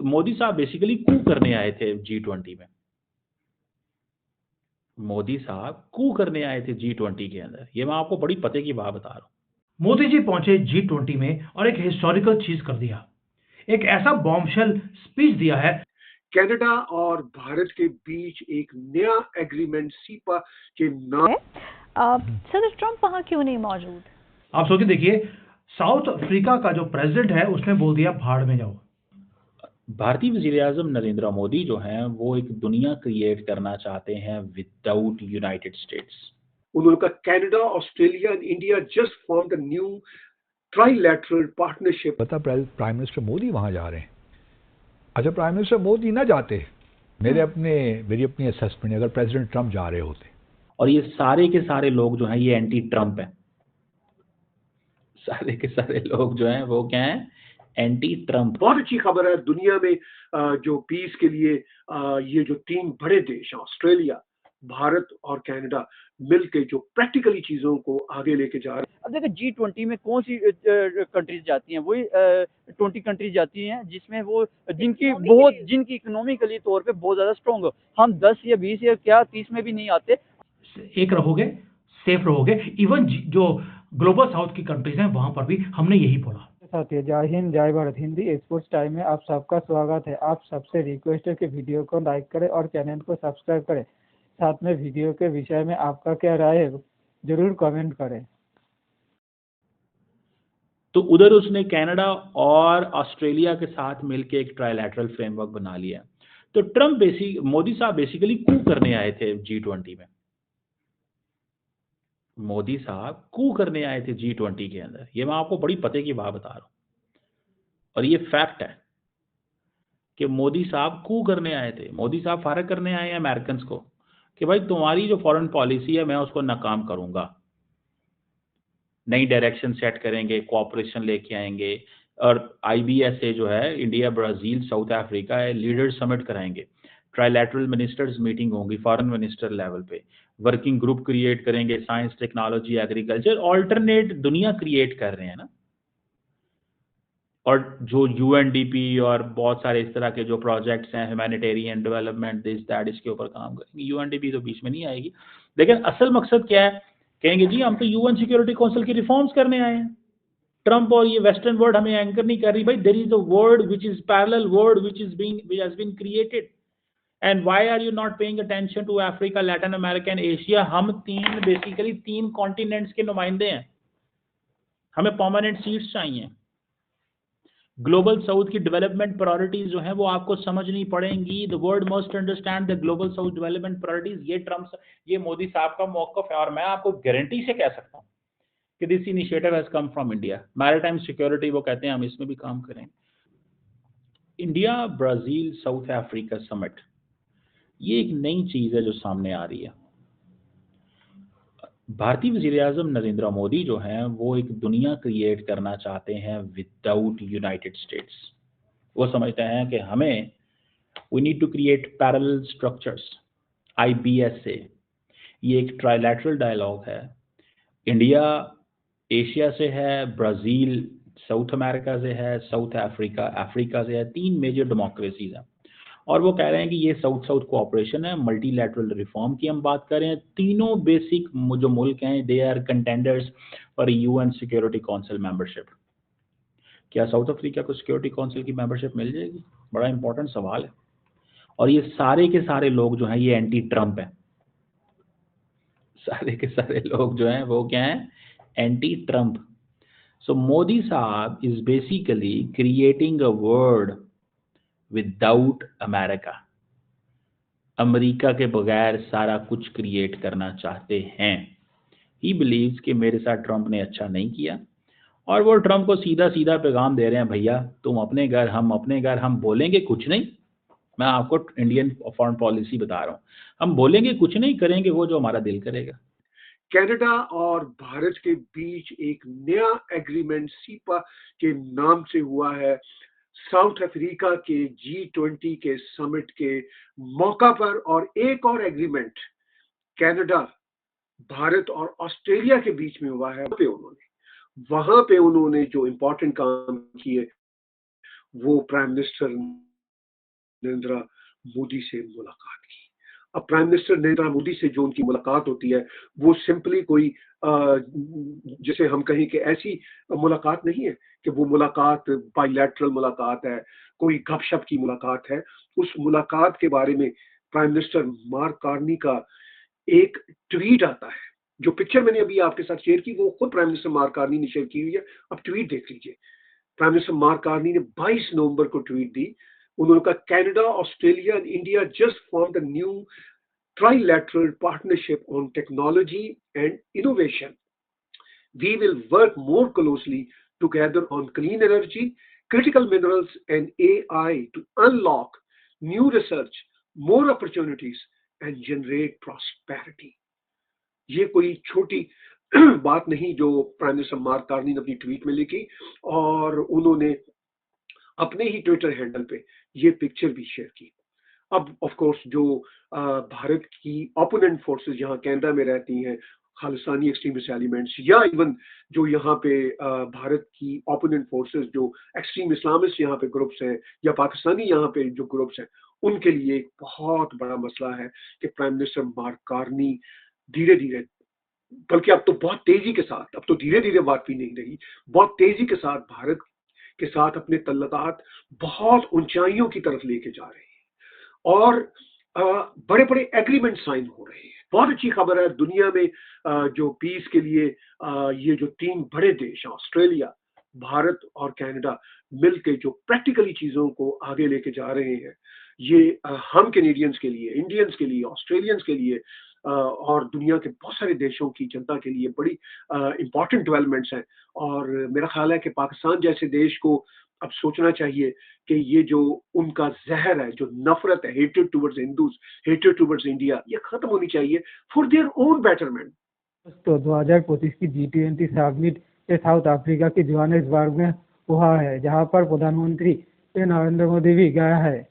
मोदी साहब बेसिकली कू करने आए थे G20 में। मोदी साहब कू करने आए थे G20 के अंदर। ये मैं आपको बड़ी पते की बात बता रहा हूँ। मोदी जी पहुंचे G20 में और एक हिस्टोरिकल चीज कर दिया। एक ऐसा बॉम्बशेल स्पीच दिया है। कनाडा और भारत के बीच एक नया एग्रीमेंट सीपा के नाम सर ट्रंप वहां क्यों नहीं मौजूद? आप सोच के देखिए, साउथ अफ्रीका का जो प्रेसिडेंट है उसने बोल दिया भाड़ में जाओ। भारतीय वज़ीर-ए-आज़म नरेंद्र मोदी जो हैं वो एक दुनिया क्रिएट करना चाहते हैं विदाउट यूनाइटेड स्टेट्स। उन्होंने कहा Canada, Australia and India just form the new trilateral partnership. पता प्राइम मिनिस्टर मोदी वहां जा रहे हैं। अच्छा, प्राइम मिनिस्टर मोदी ना जाते, मेरी अपनी असेसमेंट, अगर प्रेसिडेंट ट्रंप जा रहे होते। और ये सारे के सारे लोग जो हैं ये एंटी ट्रंप हैं। सारे के सारे लोग जो हैं वो क्या हैं? Anti Trump. बहुत अच्छी खबर है दुनिया में जो पीस के लिए ये जो तीन बड़े देश हैं, ऑस्ट्रेलिया, भारत और कनाडा, मिलके जो प्रैक्टिकली चीजों को आगे लेके जा रहे हैं। अब देखो G20 में कौन सी कंट्रीज जाती हैं? वही 20 कंट्रीज जाती हैं जिसमें वो जिनकी इकोनॉमिकली तौर पे बहुत ज्यादा स्ट्रॉन्ग हो। हम 10 या 20 या क्या 30 में भी नहीं आते। एक रहोगे, सेफ रहोगे। इवन जो ग्लोबल साउथ की कंट्रीज हैं वहां पर भी हमने यही बोला। साथियों, जय हिंद, जय भारत। हिंदी स्पोर्ट्स टाइम में आप सबका स्वागत है। आप सबसे रिक्वेस्ट है कि वीडियो को लाइक करें और चैनल को सब्सक्राइब करें। साथ में वीडियो के विषय में आपका क्या राय है जरूर कमेंट करें। तो उधर उसने कनाडा और ऑस्ट्रेलिया के साथ मिलकर एक ट्राइलैटरल फ्रेमवर्क बना लिया। तो मोदी साहब बेसिकली कू करने आए थे G20 में। मोदी साहब कू करने आए थे G20 के अंदर। ये मैं आपको बड़ी पते की बात बता रहा हूँ और ये फैक्ट है कि मोदी साहब कू करने आए थे। मोदी साहब फारग करने आए हैं अमेरिकन को कि भाई तुम्हारी जो फॉरेन पॉलिसी है मैं उसको नाकाम करूंगा। नई डायरेक्शन सेट करेंगे, कोऑपरेशन लेके आएंगे और IBSA जो है, इंडिया, ब्राजील, साउथ अफ्रीका है, लीडर समिट कराएंगे। ट्राइलैटरल मिनिस्टर्स मीटिंग होंगी फॉरेन मिनिस्टर लेवल पे। वर्किंग ग्रुप क्रिएट करेंगे, साइंस, टेक्नोलॉजी, एग्रीकल्चर, ऑल्टरनेट दुनिया क्रिएट कर रहे हैं ना। और जो UNDP और बहुत सारे इस तरह के जो प्रोजेक्ट्स हैं, ह्यूमैनिटेरियन डेवलपमेंट, दिस दैट, इसके ऊपर काम करेंगे। UNDP तो बीच में नहीं आएगी, लेकिन असल मकसद क्या है? कहेंगे जी हम तो UN सिक्योरिटी काउंसिल की रिफॉर्म्स करने आए हैं। ट्रंप और ये वेस्टर्न वर्ल्ड हमें एंकर नहीं कर रही। भाई there is a world which is parallel world which has been created, and why are you not paying attention to Africa, Latin America and Asia? हम बेसिकली तीन कॉन्टिनेंट्स के नुमाइंदे हैं। हमें परमानेंट सीट्स चाहिए। ग्लोबल साउथ की development priorities जो है वो आपको समझनी पड़ेंगी। The world must understand the Global South development priorities. ये मोदी साहब का मौक़िफ़ है और मैं आपको गारंटी से कह सकता हूँ कि this initiative has come from India. Maritime security वो कहते हैं हम इसमें भी काम करेंगे। India, Brazil, south Africa summit, ये एक नई चीज है जो सामने आ रही है। भारतीय वज़ीर-ए-आज़म नरेंद्र मोदी जो हैं वो एक दुनिया क्रिएट करना चाहते हैं विदाउट यूनाइटेड स्टेट्स। वो समझते हैं कि हमें we need to create parallel structures. IBSA ये एक ट्राइलैटरल डायलॉग है। इंडिया एशिया से है, ब्राजील साउथ अमेरिका से है, साउथ अफ्रीका से है। तीन मेजर डेमोक्रेसीज हैं और वो कह रहे हैं कि ये साउथ साउथ कोऑपरेशन है। मल्टीलैटरल रिफॉर्म की हम बात कर रहे हैं। तीनों बेसिक जो मुल्क हैं they are contenders for UN security council membership. क्या साउथ अफ्रीका को सिक्योरिटी काउंसिल की मेंबरशिप मिल जाएगी? बड़ा इंपॉर्टेंट सवाल है। और ये सारे के सारे लोग जो हैं ये एंटी ट्रंप हैं। सारे के सारे लोग जो हैं वो क्या हैं? Anti Trump. सो मोदी साहब is basically creating a world without America. America के बगैर सारा कुछ क्रिएट करना चाहते हैं। ही बिलीव्स कि मेरे साथ ट्रंप ने अच्छा नहीं किया और वो ट्रंप को सीधा सीधा पैगाम दे रहे हैं, भैया तुम अपने घर, हम अपने घर, हम बोलेंगे कुछ नहीं। मैं आपको इंडियन फॉरेन पॉलिसी बता रहा हूँ, हम बोलेंगे कुछ नहीं, करेंगे वो जो हमारा दिल करेगा। कनाडा और भारत के बीच एक नया एग्रीमेंट सीपा के नाम से हुआ है। साउथ अफ्रीका के G20 के समिट के मौका पर, और एक और एग्रीमेंट कनाडा, भारत और ऑस्ट्रेलिया के बीच में हुआ है। वहां पे उन्होंने जो इंपॉर्टेंट काम किए वो प्राइम मिनिस्टर नरेंद्र मोदी से मुलाकात की। अब प्राइम मिनिस्टर नरेंद्र मोदी से जो उनकी मुलाकात होती है वो सिंपली कोई जैसे हम कहें कि ऐसी मुलाकात नहीं है कि वो मुलाकात बायलैटरल मुलाकात है, कोई गपशप की मुलाकात है। उस मुलाकात के बारे में प्राइम मिनिस्टर मार्क कार्नी का एक ट्वीट आता है। जो पिक्चर मैंने अभी आपके साथ शेयर की वो खुद प्राइम मिनिस्टर मार्क कार्नी ने शेयर की हुई है। अब ट्वीट देख लीजिए। प्राइम मिनिस्टर मार्क कार्नी ने 22 नवंबर को ट्वीट दी। उन्होंने कहा Canada, Australia and India just formed a new trilateral partnership on technology and innovation. We will work more closely together on clean energy, critical minerals, and AI to unlock new research, more opportunities, and generate prosperity. ये कोई छोटी बात नहीं जो prime minister mark Carney ने अपनी tweet में लिखी, और उन्होंने अपने ही ट्विटर हैंडल पे ये पिक्चर भी शेयर की। अब ऑफ कोर्स जो भारत की ओपोनेंट फोर्सेस यहाँ कनाडा में रहती हैं, खालिस्तानी एक्सट्रीमिस्ट एलिमेंट्स, या इवन जो यहाँ पे भारत की ओपोनेंट फोर्सेस जो एक्सट्रीम इस्लामिस्ट यहाँ पे ग्रुप्स हैं, या पाकिस्तानी यहाँ पे जो ग्रुप्स हैं, उनके लिए एक बहुत बड़ा मसला है कि प्राइम मिनिस्टर मार्क कार्नी धीरे धीरे, बल्कि अब तो बहुत तेजी के साथ, अब तो धीरे धीरे बात भी नहीं रही, बहुत तेजी के साथ भारत के साथ अपने तल्लुकात बहुत ऊंचाइयों की तरफ लेके जा रहे हैं और बड़े बड़े एग्रीमेंट साइन हो रहे हैं। बहुत अच्छी खबर है। दुनिया में जो पीस के लिए ये जो 3 बड़े देश हैं, ऑस्ट्रेलिया, भारत और कनाडा, मिलके जो प्रैक्टिकली चीजों को आगे लेके जा रहे हैं, ये हम कैनेडियंस के लिए, इंडियंस के लिए, ऑस्ट्रेलियंस के लिए और दुनिया के बहुत सारे देशों की जनता के लिए बड़ी इंपॉर्टेंट डेवलपमेंट्स हैं। और मेरा ख्याल है कि पाकिस्तान जैसे देश को अब सोचना चाहिए कि ये जो उनका जहर है, जो नफरत है, hatred towards Hindus, hatred towards India, ये खत्म होनी चाहिए फॉर देयर ओन बेटरमेंट। तो 2025 की G20 समिट साउथ अफ्रीका के जोहान्सबर्ग में हुआ है, जहां पर प्रधानमंत्री नरेंद्र मोदी भी गया है।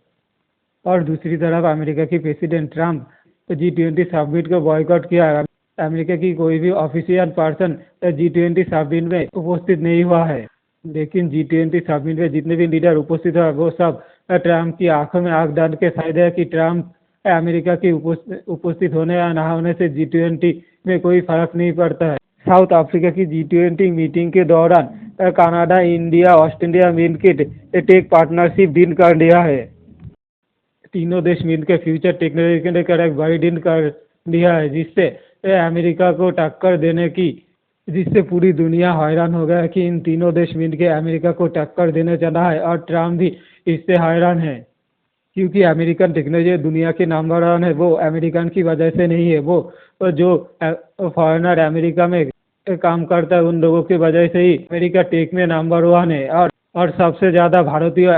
और दूसरी तरफ अमेरिका की प्रेसिडेंट ट्रंप G20 समिट को बॉयकॉट किया है। अमेरिका की कोई भी ऑफिशियल पर्सन G20 समिट में उपस्थित नहीं हुआ है, लेकिन G20 समिट में जितने भी लीडर उपस्थित हुए वो सब ट्रंप की आंखों में आंख डाल के शायद है कि ट्रंप अमेरिका की उपस्थित होने या ना होने से G20 में कोई फर्क नहीं पड़ता है। साउथ अफ्रीका की G20 मीटिंग के दौरान कनाडा, इंडिया, ऑस्ट्रेलिया मिलकर टेक पार्टनरशिप डील कर लिया है। तीनों देश मिलकर फ्यूचर टेक्नोलॉजी के लेकर एक बड़ी डील कर लिया है, जिससे अमेरिका को टक्कर देने की, जिससे पूरी दुनिया हैरान हो गया कि इन तीनों देश मिलकर अमेरिका को टक्कर देने चला है। और ट्रम्प भी इससे हैरान है, क्योंकि अमेरिकन टेक्नोलॉजी दुनिया के नंबर 1 है। वो अमेरिकन की वजह से नहीं है, वो जो फॉरेनर अमेरिका में काम करता है उन लोगों की वजह से ही अमेरिका टेक में नंबर 1 है। और सबसे ज़्यादा भारतीय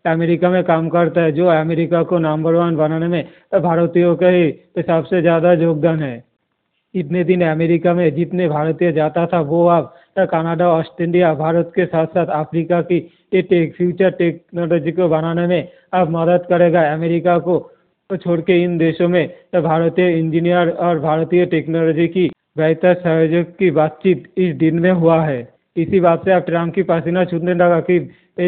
अमेरिका में काम करता है, जो अमेरिका को नंबर 1 बनाने में भारतीयों का ही सबसे ज़्यादा योगदान है। इतने दिन अमेरिका में जितने भारतीय जाता था वो अब कनाडा, ऑस्ट्रेलिया, भारत के साथ साथ अफ्रीका की फ्यूचर टेक्नोलॉजी को बनाने में अब मदद करेगा। अमेरिका को छोड़ के इन देशों में भारतीय इंजीनियर और भारतीय टेक्नोलॉजी की बेहतर सहयोग की बातचीत इस दिन में हुआ है। इसी बात से अब ट्रम्प की पसीना छूटने लगा कि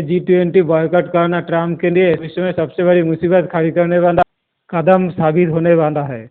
G20 बॉयकॉट करना ट्रम्प के लिए विश्व में सबसे बड़ी मुसीबत खड़ी करने वाला कदम साबित होने वाला है।